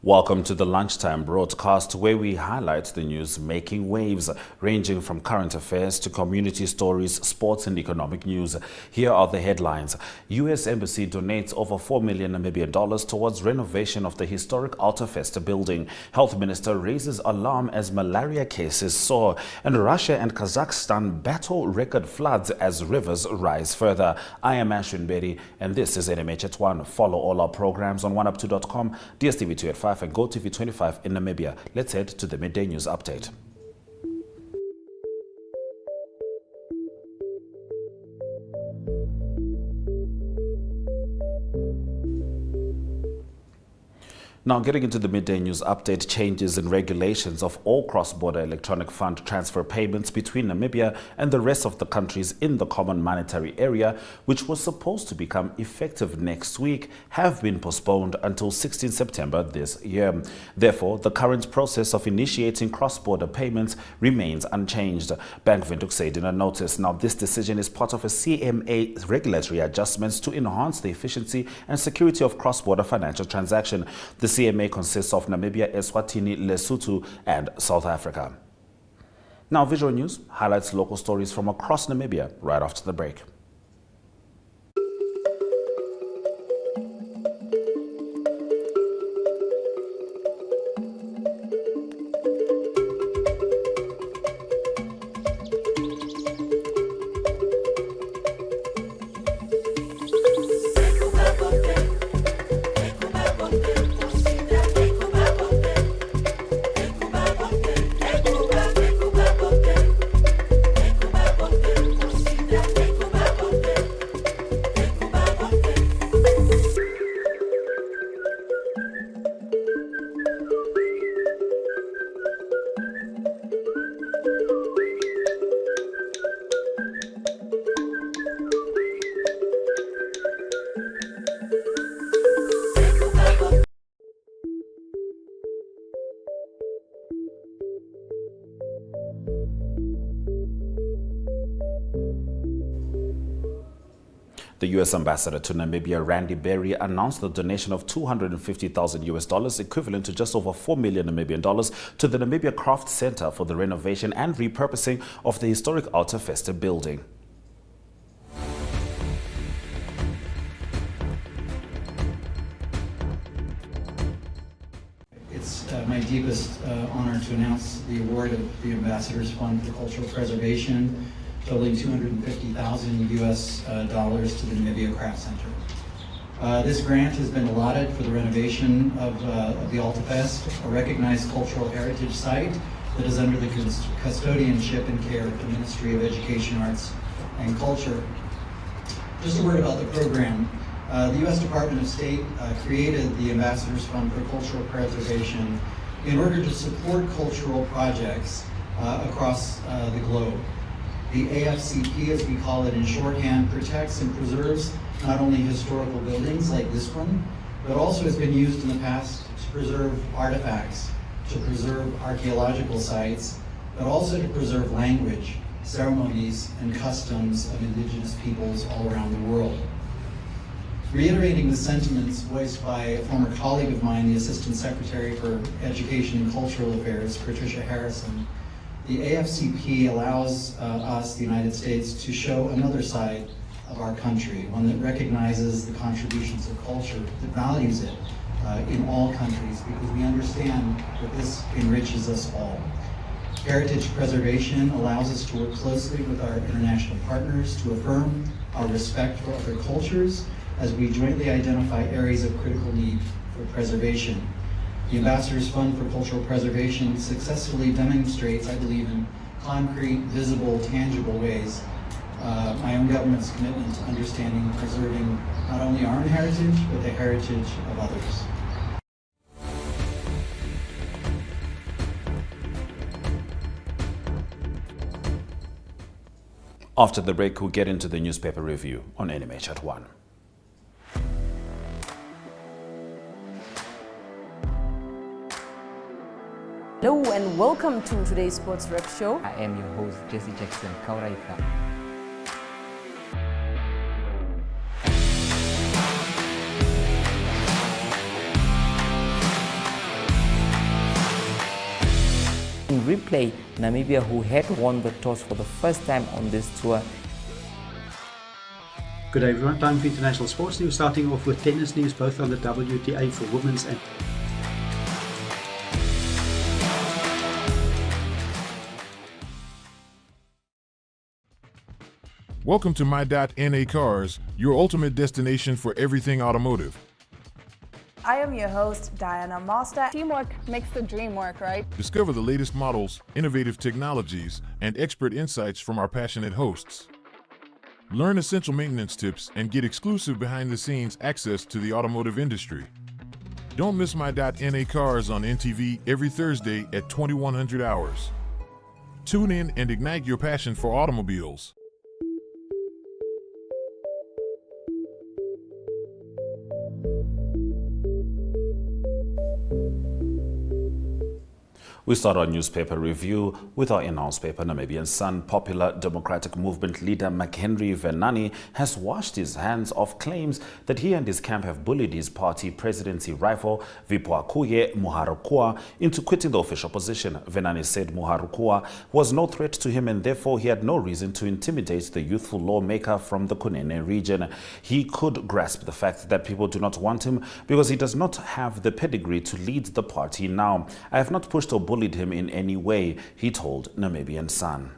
Welcome to the Lunchtime broadcast, where we highlight the news making waves, ranging from current affairs to community stories, sports and economic news. Here are the headlines. U.S. Embassy donates over $4 million Namibian towards renovation of the historic Alta Festa building. Health Minister raises alarm as malaria cases soar. And Russia and Kazakhstan battle record floods as rivers rise further. I am Ashwin Bedi, and this is NMH at 1. Follow all our programs on oneup2.com, DSTV2 at 5, and GoTV25 in Namibia. Let's head to the midday news update. Now, getting into the midday news update, changes in regulations of all cross-border electronic fund transfer payments between Namibia and the rest of the countries in the Common Monetary Area, which was supposed to become effective next week, have been postponed until 16 September this year. Therefore, the current process of initiating cross-border payments remains unchanged. Bank Windhoek said in a notice. Now, this decision is part of a CMA regulatory adjustments to enhance the efficiency and security of cross-border financial transaction. The CMA consists of Namibia, Eswatini, Lesotho, and South Africa. Now, Visual News highlights local stories from across Namibia right after the break. The U.S. ambassador to Namibia, Randy Berry, announced the donation of $250,000 equivalent to just over $4 million Namibian to the Namibia Craft Center for the renovation and repurposing of the historic Alta Festa building. It's my deepest honor to announce the award of the Ambassador's Fund for Cultural Preservation, totaling $250,000 US dollars to the Namibia Craft Center. This grant has been allotted for the renovation of the Alta Fest, a recognized cultural heritage site that is under the custodianship and care of the Ministry of Education, Arts, and Culture. Just a word about the program. The U.S. Department of State created the Ambassador's Fund for Cultural Preservation in order to support cultural projects across the globe. The AFCP, as we call it in shorthand, protects and preserves not only historical buildings like this one, but also has been used in the past to preserve artifacts, to preserve archaeological sites, but also to preserve language, ceremonies, and customs of indigenous peoples all around the world. Reiterating the sentiments voiced by a former colleague of mine, the Assistant Secretary for Education and Cultural Affairs, Patricia Harrison, the AFCP allows us, the United States, to show another side of our country, one that recognizes the contributions of culture, that values it in all countries, because we understand that this enriches us all. Heritage preservation allows us to work closely with our international partners to affirm our respect for other cultures as we jointly identify areas of critical need for preservation. The Ambassador's Fund for Cultural Preservation successfully demonstrates, I believe, in concrete, visible, tangible ways, my own government's commitment to understanding and preserving not only our own heritage, but the heritage of others. After the break, we'll get into the newspaper review on NMH at 1. Hello and welcome to today's Sports Rep Show. I am your host, Jesse Jackson Kauraika. replay Namibia, who had won the toss for the first time on this tour. Good day everyone, time for international sports news, starting off with tennis news both on the WTA for women's and Welcome to My.NA Cars, your ultimate destination for everything automotive. I am your host, Diana Master. Teamwork makes the dream work, right? Discover the latest models, innovative technologies, and expert insights from our passionate hosts. Learn essential maintenance tips and get exclusive behind-the-scenes access to the automotive industry. Don't miss My.NA Cars on NTV every Thursday at 2100 hours. Tune in and ignite your passion for automobiles. We start our newspaper review with our in-house paper, Namibian Sun. Popular Democratic Movement leader McHenry Vernani has washed his hands of claims that he and his camp have bullied his party presidency rival, Vipuakuye Muharukua, into quitting the official position. Vernani said Muharukua was no threat to him and therefore he had no reason to intimidate the youthful lawmaker from the Kunene region. He could grasp the fact that people do not want him because he does not have the pedigree to lead the party now. I have not pushed or bullied him in any way, he told Namibian Sun.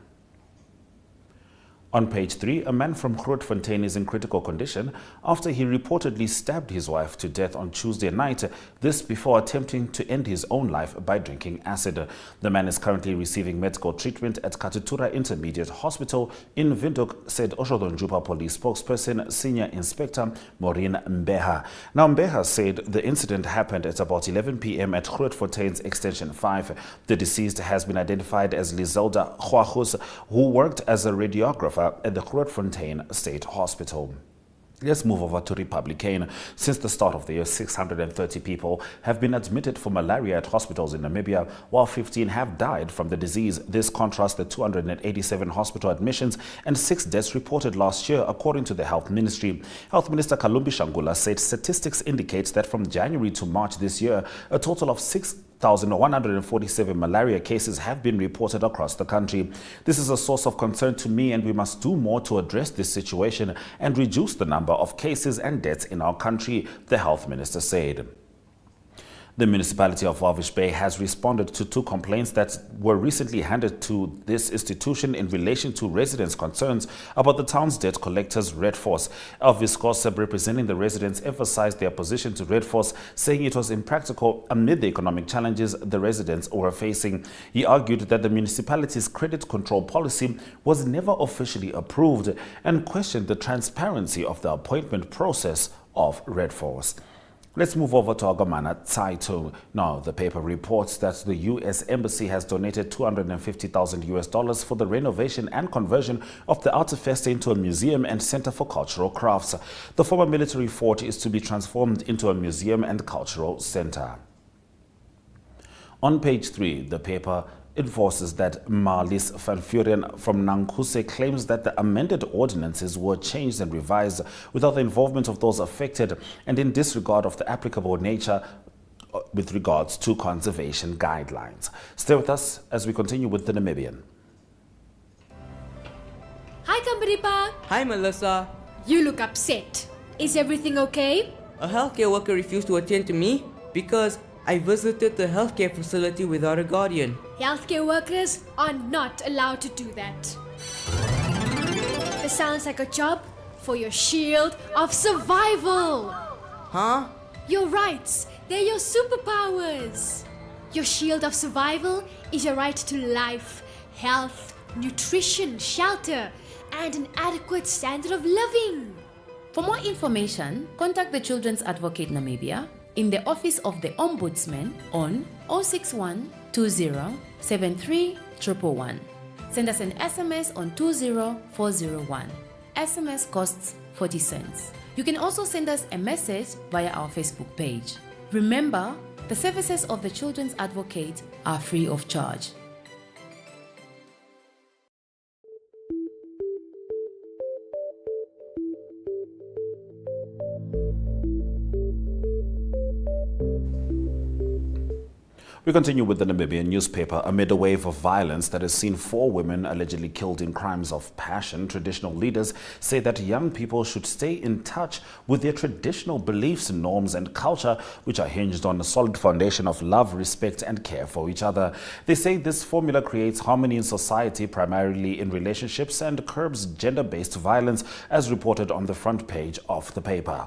On page 3, a man from Grootfontein is in critical condition after he reportedly stabbed his wife to death on Tuesday night, this before attempting to end his own life by drinking acid. The man is currently receiving medical treatment at Katutura Intermediate Hospital in Windhoek, said Oshodonjupa Police spokesperson Senior Inspector Maureen Mbeha. Now, Mbeha said the incident happened at about 11 p.m. at Grootfontein's Extension 5. The deceased has been identified as Lizelda Khwachus, who worked as a radiographer at the Grootfontein State Hospital. Let's move over to Republican. Since the start of the year, 630 people have been admitted for malaria at hospitals in Namibia, while 15 have died from the disease. This contrasts the 287 hospital admissions and 6 deaths reported last year, according to the Health Ministry. Health Minister Kalumbi Shangula said statistics indicate that from January to March this year, a total of 6,147 malaria cases have been reported across the country. This is a source of concern to me, and we must do more to address this situation and reduce the number of cases and deaths in our country, the health minister said. The municipality of Walvis Bay has responded to 2 complaints that were recently handed to this institution in relation to residents' concerns about the town's debt collectors, Red Force. Elvis Gossip, representing the residents, emphasized their position to Red Force, saying it was impractical amid the economic challenges the residents were facing. He argued that the municipality's credit control policy was never officially approved and questioned the transparency of the appointment process of Red Force. Let's move over to Agamana Zeitung. Now, the paper reports that the U.S. Embassy has donated $250,000 for the renovation and conversion of the Artefeste into a museum and center for cultural crafts. The former military fort is to be transformed into a museum and cultural center. On page 3, the paper enforces that Marlies van Vuren from Nankuse claims that the amended ordinances were changed and revised without the involvement of those affected and in disregard of the applicable nature with regards to conservation guidelines. Stay with us as we continue with the Namibian. Hi, Kambaripa. Hi, Melissa. You look upset. Is everything okay? A healthcare worker refused to attend to me because I visited the healthcare facility without a guardian. Healthcare workers are not allowed to do that. This sounds like a job for your shield of survival. Huh? Your rights, they're your superpowers. Your shield of survival is your right to life, health, nutrition, shelter, and an adequate standard of living. For more information, contact the Children's Advocate Namibia in the Office of the Ombudsman on 061 20 73 111. Send us an SMS on 20401. SMS costs 40 cents. You can also send us a message via our Facebook page. Remember, the services of the Children's Advocate are free of charge. We continue with the Namibian newspaper. Amid a wave of violence that has seen 4 women allegedly killed in crimes of passion, traditional leaders say that young people should stay in touch with their traditional beliefs, norms and culture, which are hinged on a solid foundation of love, respect and care for each other. They say this formula creates harmony in society, primarily in relationships, and curbs gender-based violence, as reported on the front page of the paper.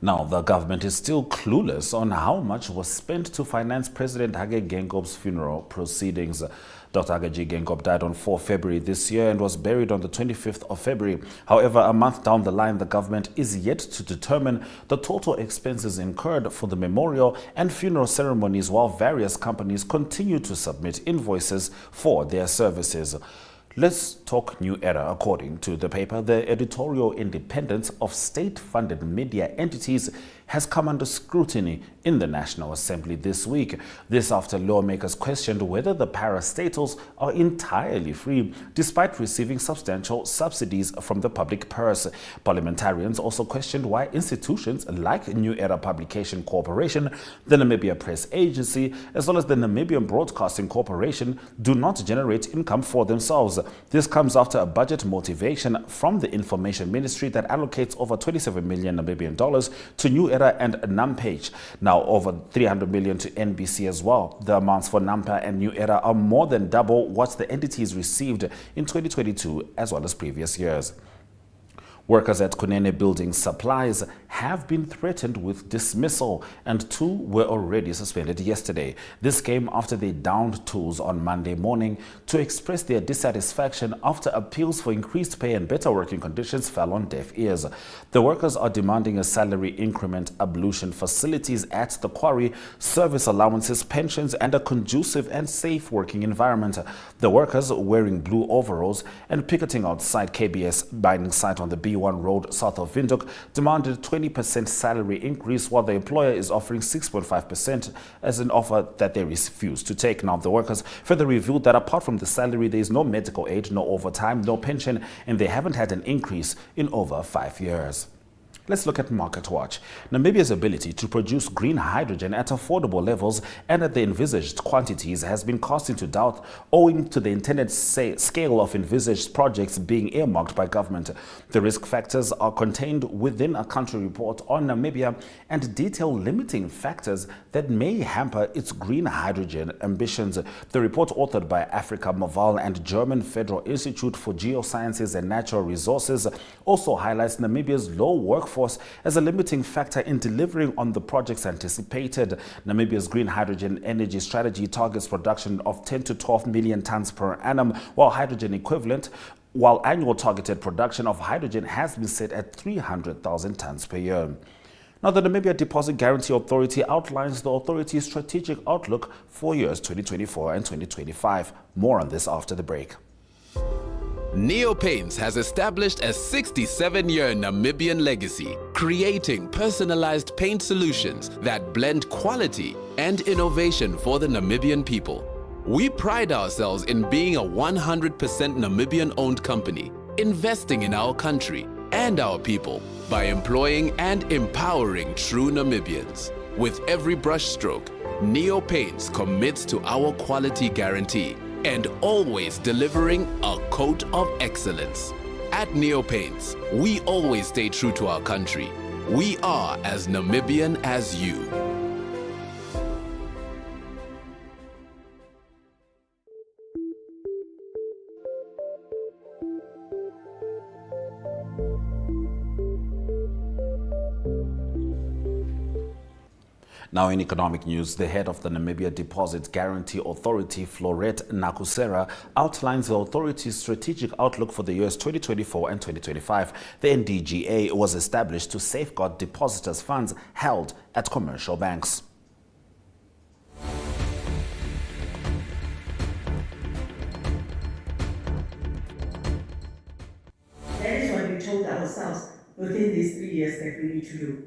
Now, the government is still clueless on how much was spent to finance President Hage Geingoob's funeral proceedings. Dr. Hage Geingob died on 4 February this year and was buried on the 25th of February. However, a month down the line, the government is yet to determine the total expenses incurred for the memorial and funeral ceremonies, while various companies continue to submit invoices for their services. Let's talk New Era. According to the paper, the editorial independence of state-funded media entities has come under scrutiny in the National Assembly this week. This after lawmakers questioned whether the parastatals are entirely free, despite receiving substantial subsidies from the public purse. Parliamentarians also questioned why institutions like New Era Publication Corporation, the Namibia Press Agency, as well as the Namibian Broadcasting Corporation do not generate income for themselves. This comes after a budget motivation from the Information Ministry that allocates over 27 million Namibian dollars to New Era and NMH. Now over 300 million to NBC as well. The amounts for NAMPA and New Era are more than double what the entities received in 2022 as well as previous years. Workers at Kunene Building Supplies have been threatened with dismissal, and 2 were already suspended yesterday. This came after they downed tools on Monday morning to express their dissatisfaction after appeals for increased pay and better working conditions fell on deaf ears. The workers are demanding a salary increment, ablution facilities at the quarry, service allowances, pensions, and a conducive and safe working environment. The workers, wearing blue overalls and picketing outside KBS mining site on the B1 Road south of Windhoek, demanded 20% salary increase, while the employer is offering 6.5% as an offer that they refuse to take. Now, the workers further revealed that apart from the salary, there is no medical aid, no overtime, no pension, and they haven't had an increase in over 5 years. Let's look at Market Watch. Namibia's ability to produce green hydrogen at affordable levels and at the envisaged quantities has been cast into doubt owing to the intended scale of envisaged projects being earmarked by government. The risk factors are contained within a country report on Namibia and detail limiting factors that may hamper its green hydrogen ambitions. The report, authored by Africa Maval and German Federal Institute for Geosciences and Natural Resources, also highlights Namibia's low workforce as a limiting factor in delivering on the projects anticipated. Namibia's green hydrogen energy strategy targets production of 10 to 12 million tons per annum, while annual targeted production of hydrogen has been set at 300,000 tons per year. Now, the Namibia Deposit Guarantee Authority outlines the authority's strategic outlook for years 2024 and 2025. More on this after the break. Neo Paints has established a 67-year Namibian legacy, creating personalized paint solutions that blend quality and innovation for the Namibian people. We pride ourselves in being a 100% Namibian-owned company, investing in our country and our people by employing and empowering true Namibians. With every brushstroke, Neo Paints commits to our quality guarantee and always delivering a coat of excellence. At Neo Paints, we always stay true to our country. We are as Namibian as you. Now, in economic news, the head of the Namibia Deposit Guarantee Authority, Florette Nakusera, outlines the authority's strategic outlook for the years 2024 and 2025. The NDGA was established to safeguard depositors' funds held at commercial banks. That is what we told ourselves within these 3 years that we need to do.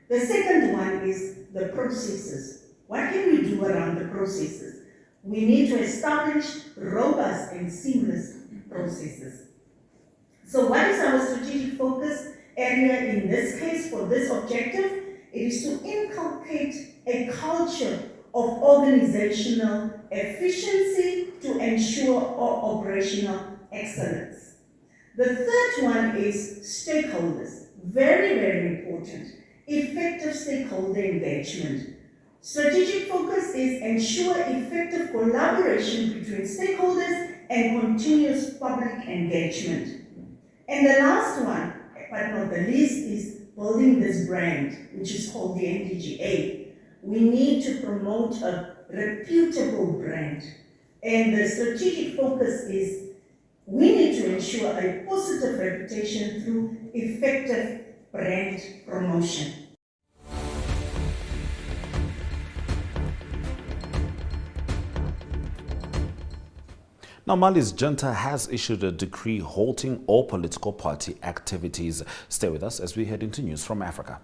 The second one is the processes. What can we do around the processes? We need to establish robust and seamless processes. So what is our strategic focus area in this case for this objective? It is to inculcate a culture of organizational efficiency to ensure operational excellence. The third one is stakeholders. Very, very important. Effective stakeholder engagement. Strategic focus is ensure effective collaboration between stakeholders and continuous public engagement. And the last one, but not the least, is building this brand, which is called the NDGA. We need to promote a reputable brand. And the strategic focus is we need to ensure a positive reputation through effective brand promotion. Now, Mali's junta has issued a decree halting all political party activities. Stay with us as we head into news from Africa.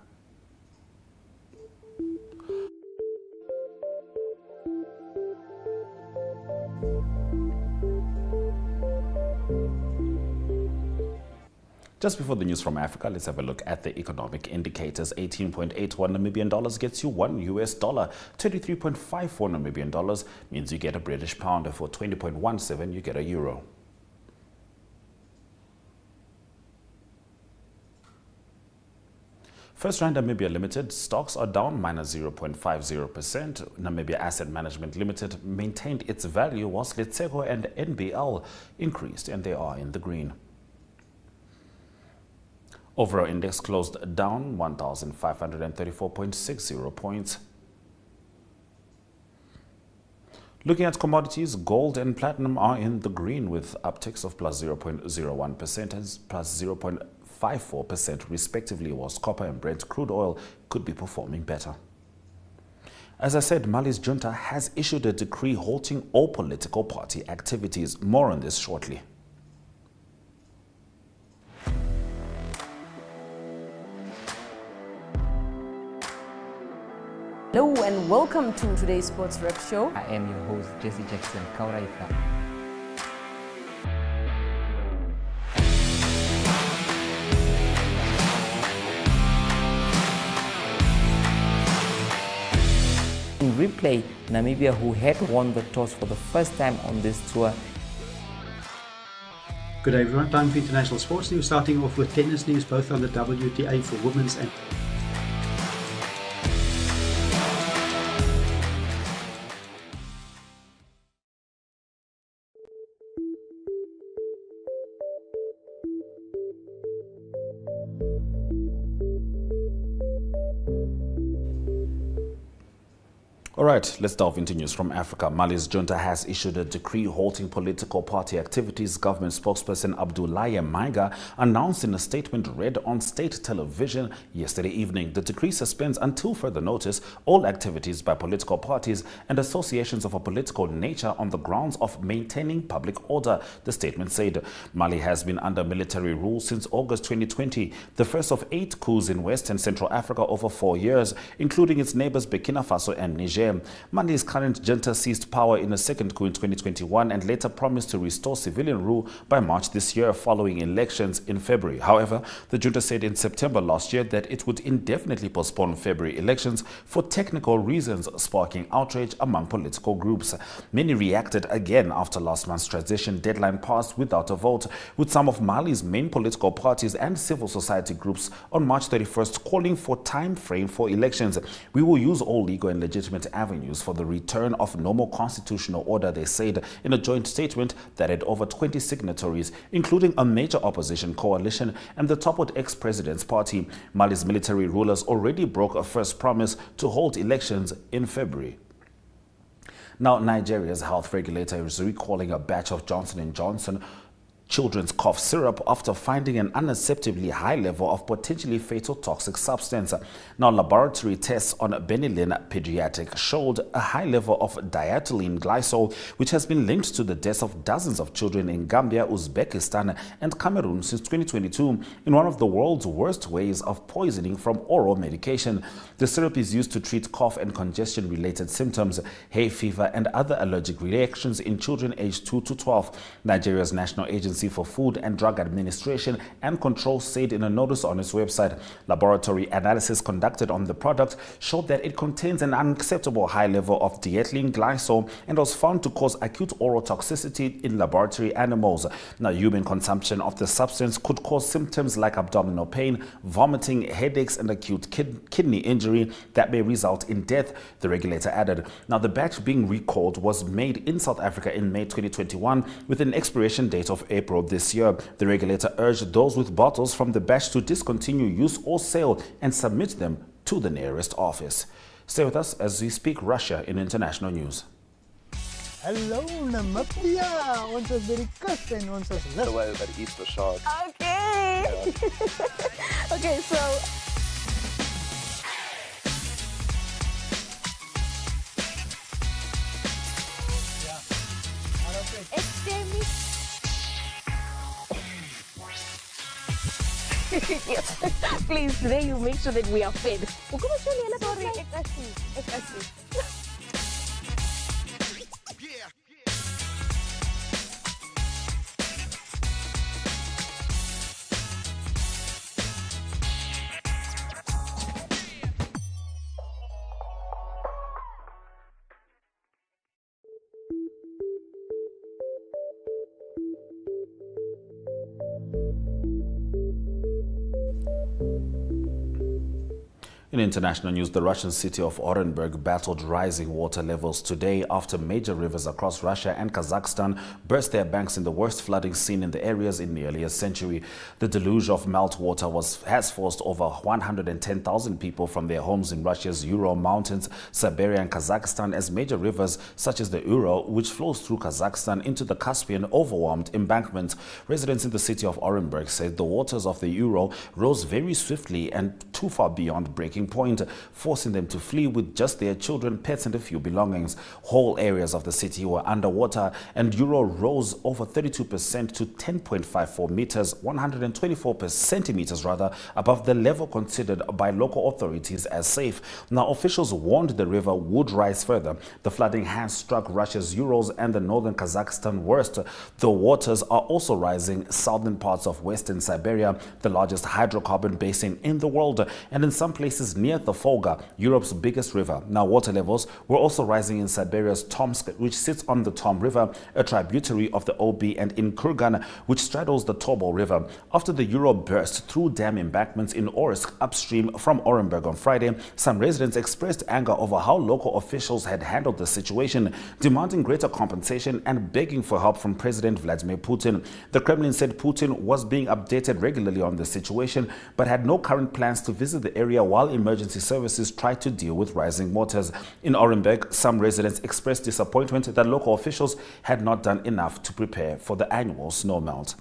Just before the news from Africa, let's have a look at the economic indicators. 18.81 Namibian dollars gets you $1 US. 23.54 Namibian dollars means you get a British pound. For 20.17, you get a euro. First Rand Namibia Limited stocks are down minus 0.50%. Namibia Asset Management Limited maintained its value, whilst Letsego and NBL increased, and they are in the green. Overall index closed down 1,534.60 points. Looking at commodities, gold and platinum are in the green with upticks of plus 0.01% and plus 0.54% respectively, whilst copper and Brent crude oil could be performing better. As I said, Mali's junta has issued a decree halting all political party activities. More on this shortly. Hello and welcome to today's Sports Rep Show. I am your host, Jesse Jackson Kauraifa. In replay, Namibia, who had won the toss for the first time on this tour. Good day everyone, time for international sports news, starting off with tennis news, both on the WTA for women's and All right, let's delve into news from Africa. Mali's junta has issued a decree halting political party activities. Government spokesperson Abdoulaye Maiga announced in a statement read on state television yesterday evening. The decree suspends until further notice all activities by political parties and associations of a political nature on the grounds of maintaining public order, the statement said. Mali has been under military rule since August 2020, the first of 8 coups in West and Central Africa over 4 years, including its neighbors Burkina Faso and Niger. Mali's current junta seized power in a second coup in 2021 and later promised to restore civilian rule by March this year following elections in February. However, the junta said in September last year that it would indefinitely postpone February elections for technical reasons, sparking outrage among political groups. Many reacted again after last month's transition deadline passed without a vote, with some of Mali's main political parties and civil society groups on March 31st calling for time frame for elections. We will use all legal and legitimate avenues for the return of normal constitutional order, they said in a joint statement that had over 20 signatories, including a major opposition coalition and the toppled ex-president's party. Mali's military rulers already broke a first promise to hold elections in February. Now, Nigeria's health regulator is recalling a batch of Johnson & Johnson children's cough syrup after finding an unacceptably high level of potentially fatal toxic substance. Now, laboratory tests on Benylin Pediatric showed a high level of diethylene glycol, which has been linked to the deaths of dozens of children in Gambia, Uzbekistan, and Cameroon since 2022 in one of the world's worst waves of poisoning from oral medication. The syrup is used to treat cough and congestion-related symptoms, hay fever, and other allergic reactions in children aged 2 to 12. Nigeria's National Agency Agency for Food and Drug Administration and Control said in a notice on its website. Laboratory analysis conducted on the product showed that it contains an unacceptable high level of diethylene glycol and was found to cause acute oral toxicity in laboratory animals. Now, human consumption of the substance could cause symptoms like abdominal pain, vomiting, headaches, and acute kidney injury that may result in death, the regulator added. Now, the batch being recalled was made in South Africa in May 2021 with an expiration date of April this year. The regulator urged those with bottles from the batch to discontinue use or sale and submit them to the nearest office. Stay with us as we speak Russia in international news. Hallo Namibia, ons is by die kus en ons is lus. By the Easter shot. Okay. Okay, so Yes. Please, today you make sure that we are fed. Sorry, In international news, the Russian city of Orenburg battled rising water levels today after major rivers across Russia and Kazakhstan burst their banks in the worst flooding seen in the areas in nearly a century. The deluge of meltwater has forced over 110,000 people from their homes in Russia's Ural Mountains, Siberia and Kazakhstan as major rivers such as the Ural, which flows through Kazakhstan into the Caspian, overwhelmed embankments. Residents in the city of Orenburg said the waters of the Ural rose very swiftly and too far beyond breaking point, forcing them to flee with just their children, pets and a few belongings. Whole areas of the city were underwater and Ural rose over 32% to 10.54 meters, 124 centimeters rather, above the level considered by local authorities as safe. Now, officials warned the river would rise further. The flooding has struck Russia's Urals and the northern Kazakhstan worst. The waters are also rising southern parts of western Siberia, the largest hydrocarbon basin in the world, and in some places near the Volga, Europe's biggest river. Now, water levels were also rising in Siberia's Tomsk, which sits on the Tom River, a tributary of the Ob, and in Kurgan, which straddles the Tobol River. After the Ural burst through dam embankments in Orsk upstream from Orenburg on Friday, some residents expressed anger over how local officials had handled the situation, demanding greater compensation and begging for help from President Vladimir Putin. The Kremlin said Putin was being updated regularly on the situation, but had no current plans to visit the area while emergency services tried to deal with rising waters. In Orenburg, some residents expressed disappointment that local officials had not done enough to prepare for the annual snowmelt.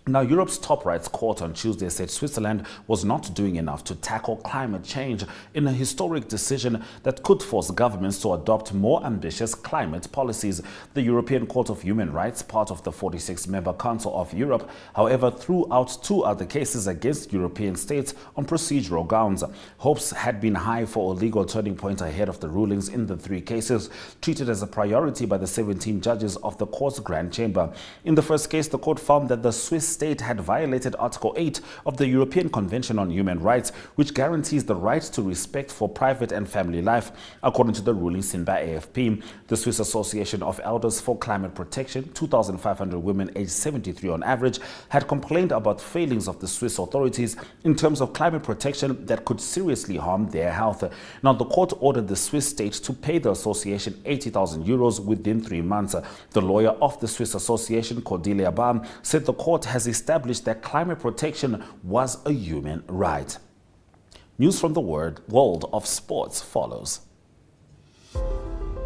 Now, Europe's top rights court on Tuesday said Switzerland was not doing enough to tackle climate change in a historic decision that could force governments to adopt more ambitious climate policies. The European Court of Human Rights, part of the 46-member Council of Europe, however, threw out two other cases against European states on procedural grounds. Hopes had been high for a legal turning point ahead of the rulings in the three cases, treated as a priority by the 17 judges of the court's Grand Chamber. In the first case, the court found that the Swiss state had violated Article 8 of the European Convention on Human Rights, which guarantees the right to respect for private and family life. According to the ruling seen by AFP, the Swiss Association of Elders for Climate Protection, 2,500 women aged 73 on average, had complained about failings of the Swiss authorities in terms of climate protection that could seriously harm their health. Now, the court ordered the Swiss state to pay the association 80,000 euros within 3 months. The lawyer of the Swiss Association, Cordelia Baum, said the court has established that climate protection was a human right. News from the world of sports follows.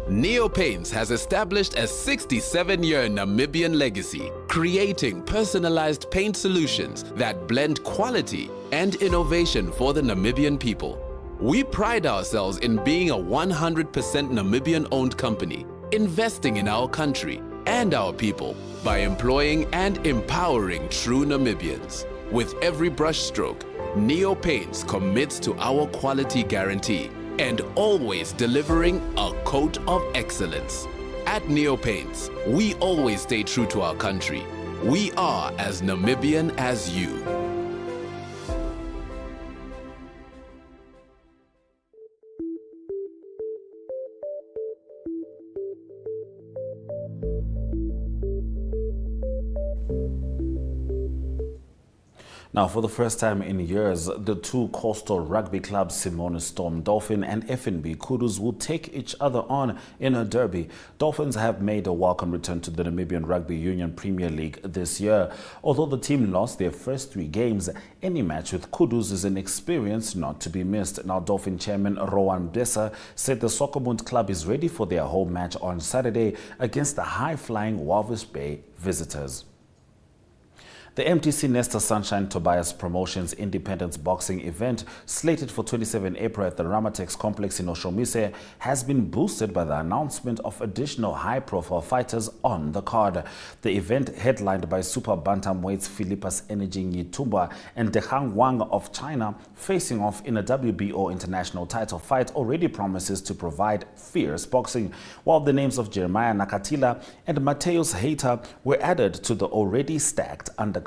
Neopaints has established a 67-year Namibian legacy, creating personalized paint solutions that blend quality and innovation for the Namibian people. We pride ourselves in being a 100% Namibian-owned company, investing in our country and our people by employing and empowering true Namibians. With every brushstroke, Neopaints commits to our quality guarantee and always delivering a coat of excellence. At Neopaints, we always stay true to our country. We are as Namibian as you. Now, for the first time in years, the two coastal rugby clubs, Simone Storm Dolphin and FNB Kudus, will take each other on in a derby. Dolphins have made a welcome return to the Namibian Rugby Union Premier League this year. Although the team lost their first 3 games, any match with Kudus is an experience not to be missed. Now, Dolphin chairman Rowan Bessa said the Soccerbund club is ready for their home match on Saturday against the high-flying Walvis Bay visitors. The MTC Nesta Sunshine Tobias Promotions Independence Boxing event, slated for 27 April at the Ramatex Complex in Oshomise, has been boosted by the announcement of additional high-profile fighters on the card. The event, headlined by super bantamweights Philippus Energy Nyitumba and Dehang Wang of China, facing off in a WBO international title fight, already promises to provide fierce boxing, while the names of Jeremiah Nakatila and Mateus Hayter were added to the already stacked undercard.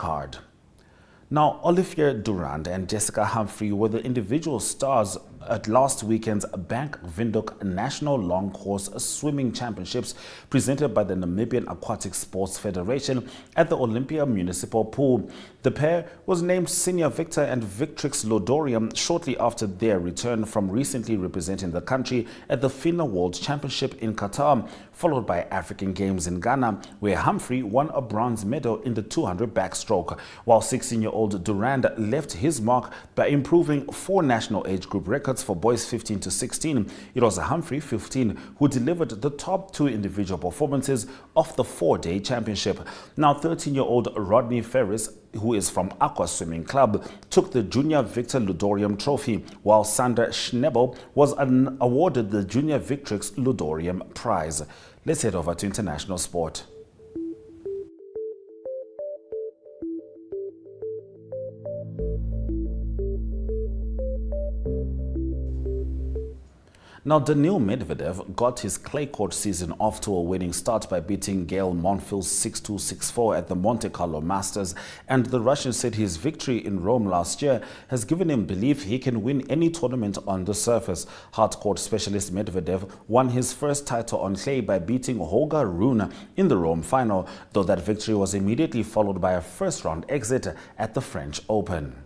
Now, Olivier Durand and Jessica Humphrey were the individual stars at last weekend's Bank Windhoek National Long Course Swimming Championships presented by the Namibian Aquatic Sports Federation at the Olympia Municipal Pool. The pair was named Senior Victor and Victrix Lodorium shortly after their return from recently representing the country at the FINA World Championship in Qatar, followed by African Games in Ghana, where Humphrey won a bronze medal in the 200 backstroke, while 16-year-old Durand left his mark by improving 4 national age group records for boys 15 to 16. It was Humphrey, 15, who delivered the top 2 individual performances of the 4-day championship. Now, 13-year-old Rodney Ferris, who is from Aqua Swimming Club, took the Junior Victor Ludorium Trophy, while Sander Schnebel was awarded the Junior Victrix Ludorium Prize. Let's head over to international sport. Now, Daniil Medvedev got his clay court season off to a winning start by beating Gael Monfils 6-2, 6-4 at the Monte Carlo Masters, and the Russian said his victory in Rome last year has given him belief he can win any tournament on the surface. Hard-court specialist Medvedev won his first title on clay by beating Holger Rune in the Rome final, though that victory was immediately followed by a first-round exit at the French Open.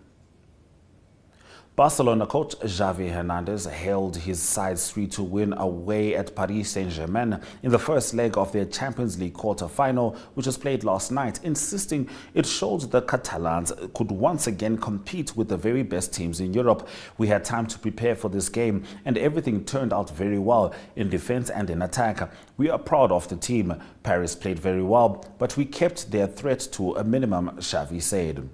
Barcelona coach Xavi Hernandez hailed his side's 3-2 win away at Paris Saint-Germain in the first leg of their Champions League quarter-final, which was played last night, insisting it showed the Catalans could once again compete with the very best teams in Europe. We had time to prepare for this game, and everything turned out very well in defense and in attack. We are proud of the team. Paris played very well, but we kept their threat to a minimum, Xavi said.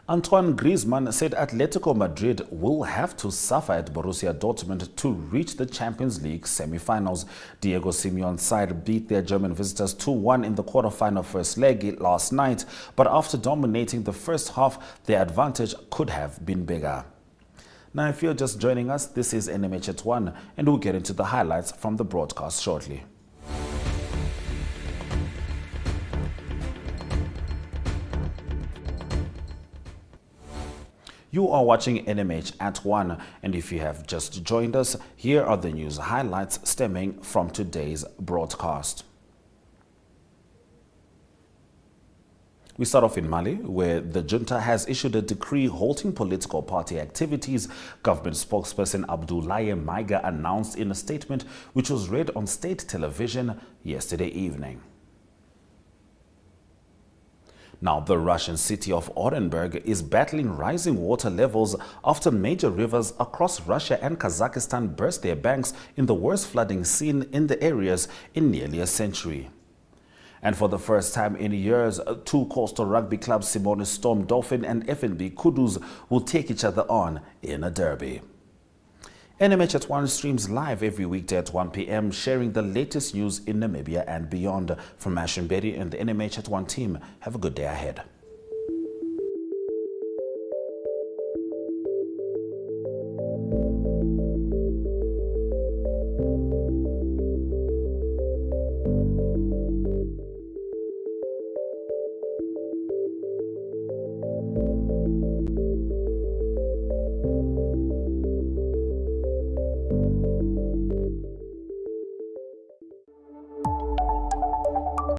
Antoine Griezmann said Atletico Madrid will have to suffer at Borussia Dortmund to reach the Champions League semi-finals. Diego Simeone's side beat their German visitors 2-1 in the quarter-final first leg last night, but after dominating the first half, their advantage could have been bigger. Now, if you're just joining us, this is NMH at 1, and we'll get into the highlights from the broadcast shortly. You are watching NMH at 1, and if you have just joined us, here are the news highlights stemming from today's broadcast. We start off in Mali, where the junta has issued a decree halting political party activities. Government spokesperson Abdoulaye Maiga announced in a statement which was read on state television yesterday evening. Now, the Russian city of Orenburg is battling rising water levels after major rivers across Russia and Kazakhstan burst their banks in the worst flooding seen in the areas in nearly a century. And for the first time in years, 2 coastal rugby clubs, Simone Storm Dolphin and FNB Kudus, will take each other on in a derby. NMH at 1 streams live every weekday at 1 p.m., sharing the latest news in Namibia and beyond. From Ashimberi and the NMH at 1 team, have a good day ahead.